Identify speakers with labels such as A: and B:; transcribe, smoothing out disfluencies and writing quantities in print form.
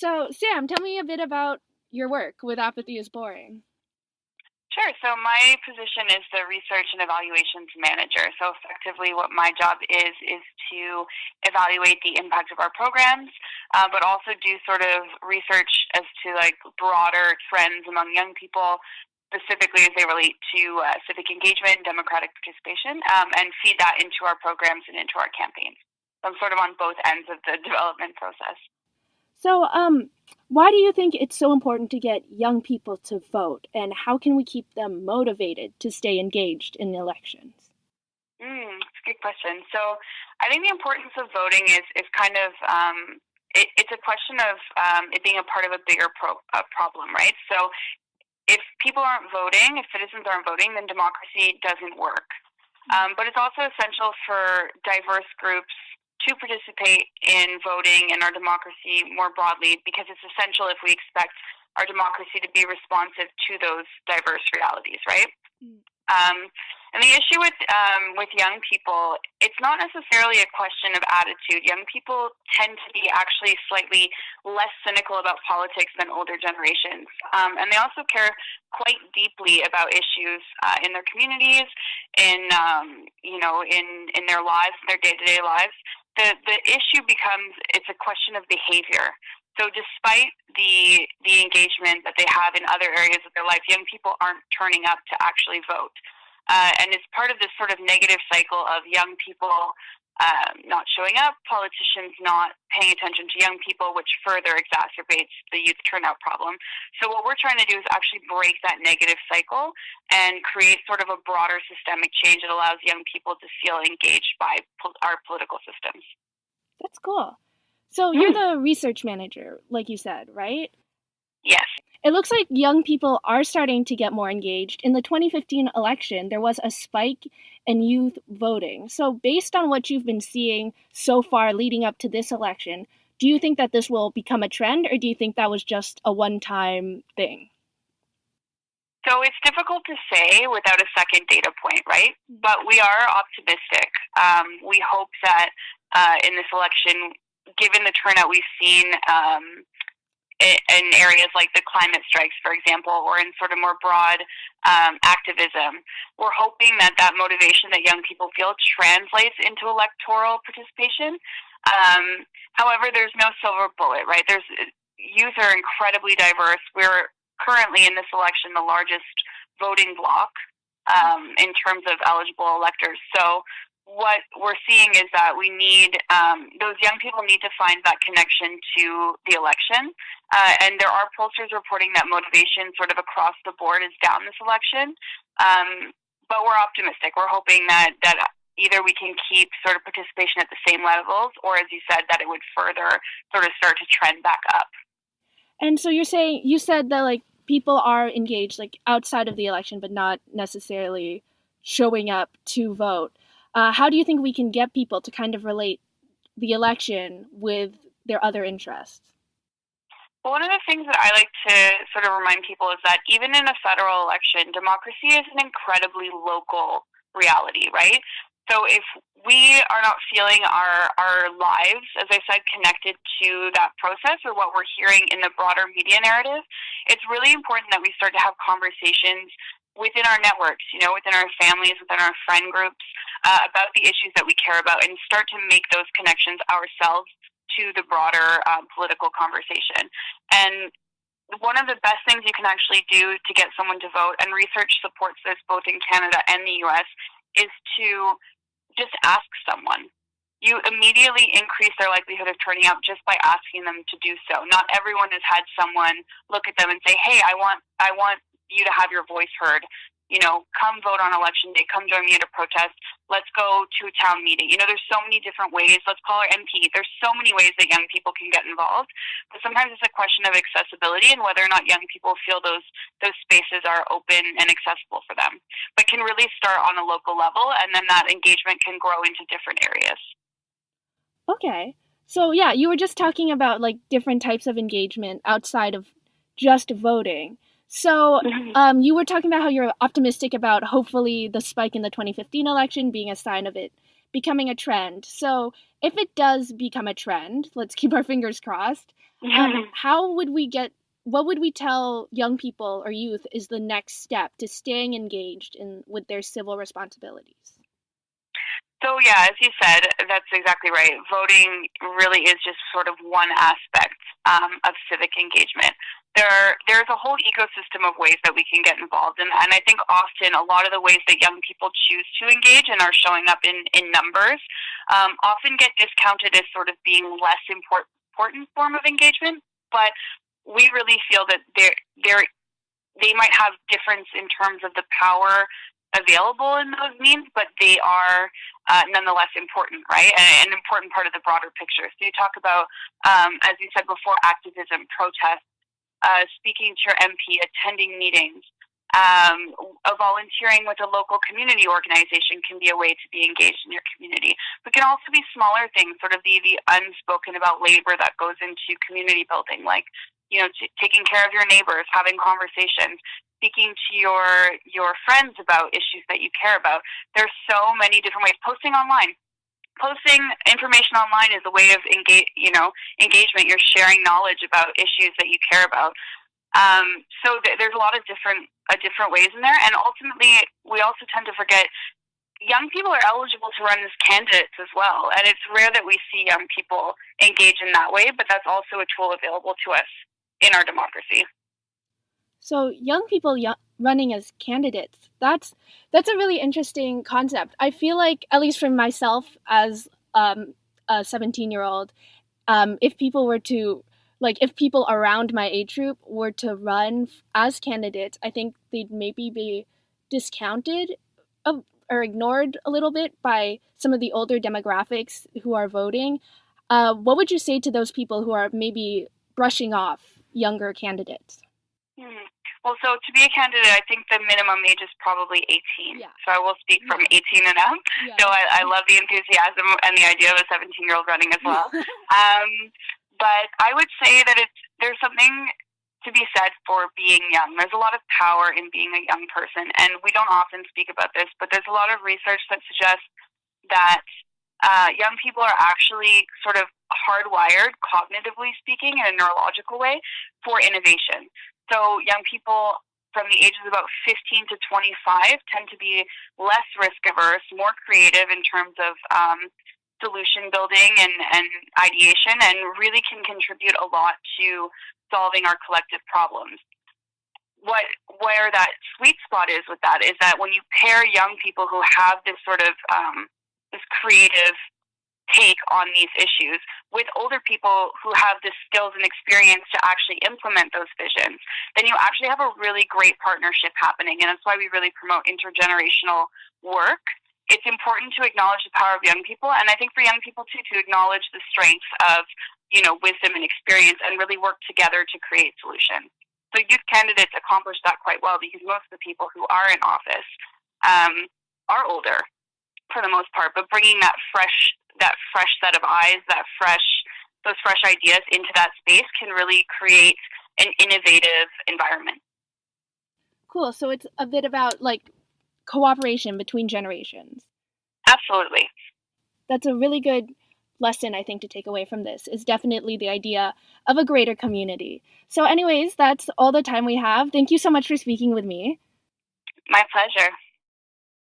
A: So, Sam, tell me a bit about your work with Apathy is Boring.
B: Sure. So my position is the research and evaluations manager. So effectively what my job is to evaluate the impact of our programs, but also do sort of research as to like broader trends among young people, specifically as they relate to civic engagement and democratic participation, and feed that into our programs and into our campaigns. So I'm sort of on both ends of the development process.
A: So, why do you think it's so important to get young people to vote, and how can we keep them motivated to stay engaged in elections?
B: That's a good question. So I think the importance of voting is kind of it's a question of it being a part of a bigger problem, right? So if people aren't voting, if citizens aren't voting, then democracy doesn't work. But it's also essential for diverse groups to participate in voting and our democracy more broadly, because it's essential if we expect our democracy to be responsive to those diverse realities, right? And the issue with young people, it's not necessarily a question of attitude. Young people tend to be actually slightly less cynical about politics than older generations, and they also care quite deeply about issues in their communities, in in their lives, their day-to-day lives. The issue becomes it's a question of behavior. So despite the engagement that they have in other areas of their life, young people aren't turning up to actually vote. And it's part of this sort of negative cycle of young people not showing up, politicians not paying attention to young people, which further exacerbates the youth turnout problem. So what we're trying to do is actually break that negative cycle and create sort of a broader systemic change that allows young people to feel engaged by our political systems.
A: That's cool. So you're the research manager, like you said, right?
B: Yes.
A: It looks like young people are starting to get more engaged. In the 2015 election, there was a spike in youth voting. So based on what you've been seeing so far leading up to this election, do you think that this will become a trend, or do you think that was just a one-time thing?
B: So it's difficult to say without a second data point, right? But we are optimistic. We hope that in this election, given the turnout we've seen in areas like the climate strikes, for example, or in sort of more broad activism, we're hoping that that motivation that young people feel translates into electoral participation. However, there's no silver bullet, right? Youth are incredibly diverse. We're currently in this election the largest voting bloc in terms of eligible electors. So what we're seeing is that we need those young people need to find that connection to the election, and there are pollsters reporting that motivation sort of across the board is down this election, but we're optimistic. We're hoping that either we can keep sort of participation at the same levels, or as you said, that it would further sort of start to trend back up.
A: And so you said that like people are engaged like outside of the election, but not necessarily showing up to vote. How do you think we can get people to kind of relate the election with their other interests?
B: Well, one of the things that I like to sort of remind people is that even in a federal election, democracy is an incredibly local reality, right? So if we are not feeling our lives, as I said, connected to that process or what we're hearing in the broader media narrative, it's really important that we start to have conversations within our networks, within our families, within our friend groups, about the issues that we care about, and start to make those connections ourselves to the broader political conversation. And one of the best things you can actually do to get someone to vote, and research supports this both in Canada and the US, is to just ask someone. You immediately increase their likelihood of turning out just by asking them to do so. Not everyone has had someone look at them and say, "Hey, I want you to have your voice heard. Come vote on election day. Come join me at a protest. Let's go to a town meeting." There's so many different ways. Let's call our MP. There's so many ways that young people can get involved. But sometimes it's a question of accessibility and whether or not young people feel those spaces are open and accessible for them. But can really start on a local level, and then that engagement can grow into different areas.
A: Okay. So yeah, you were just talking about like different types of engagement outside of just voting. So you were talking about how you're optimistic about hopefully the spike in the 2015 election being a sign of it becoming a trend. So if it does become a trend, let's keep our fingers crossed, How would we get, what would we tell young people or youth is the next step to staying engaged in with their civil responsibilities?
B: So yeah, as you said, that's exactly right. Voting really is just sort of one aspect of civic engagement. There's a whole ecosystem of ways that we can get involved, and I think often a lot of the ways that young people choose to engage and are showing up in numbers often get discounted as sort of being less important form of engagement. But we really feel that they might have difference in terms of the power available in those means, but they are nonetheless important, right? And an important part of the broader picture. So you talk about, as you said before, activism, protest, speaking to your MP, attending meetings, volunteering with a local community organization can be a way to be engaged in your community. But can also be smaller things, sort of the unspoken about labor that goes into community building, like taking care of your neighbors, having conversations, speaking to your friends about issues that you care about. There's so many different ways. Posting online. Posting information online is a way of engagement. You're sharing knowledge about issues that you care about. There's a lot of different ways in there, and ultimately, we also tend to forget young people are eligible to run as candidates as well, and it's rare that we see young people engage in that way. But that's also a tool available to us in our democracy.
A: So young people running as candidates, that's a really interesting concept. I feel like, at least for myself as a 17-year-old, if people were to, like, if people around my age group were to run as candidates, I think they'd maybe be discounted or ignored a little bit by some of the older demographics who are voting. What would you say to those people who are maybe brushing off younger candidates?
B: Well, so to be a candidate, I think the minimum age is probably 18.
A: Yeah.
B: So I will speak from 18 and up.
A: Yeah.
B: So I love the enthusiasm and the idea of a 17-year-old running as well. But I would say that there's something to be said for being young. There's a lot of power in being a young person, and we don't often speak about this, but there's a lot of research that suggests that young people are actually sort of hardwired, cognitively speaking, in a neurological way, for innovation. So young people from the ages of about 15 to 25 tend to be less risk averse, more creative in terms of solution building and ideation, and really can contribute a lot to solving our collective problems. Where that sweet spot is with that is that when you pair young people who have this sort of this creative take on these issues with older people who have the skills and experience to actually implement those visions, then you actually have a really great partnership happening. And that's why we really promote intergenerational work. It's important to acknowledge the power of young people, and I think for young people too, to acknowledge the strengths of wisdom and experience, and really work together to create solutions. So youth candidates accomplish that quite well, because most of the people who are in office are older for the most part, but bringing that fresh set of eyes, those fresh ideas into that space can really create an innovative environment.
A: Cool. So it's a bit about, like, cooperation between generations.
B: Absolutely.
A: That's a really good lesson, I think, to take away from this, is definitely the idea of a greater community. So anyways, that's all the time we have. Thank you so much for speaking with me.
B: My pleasure.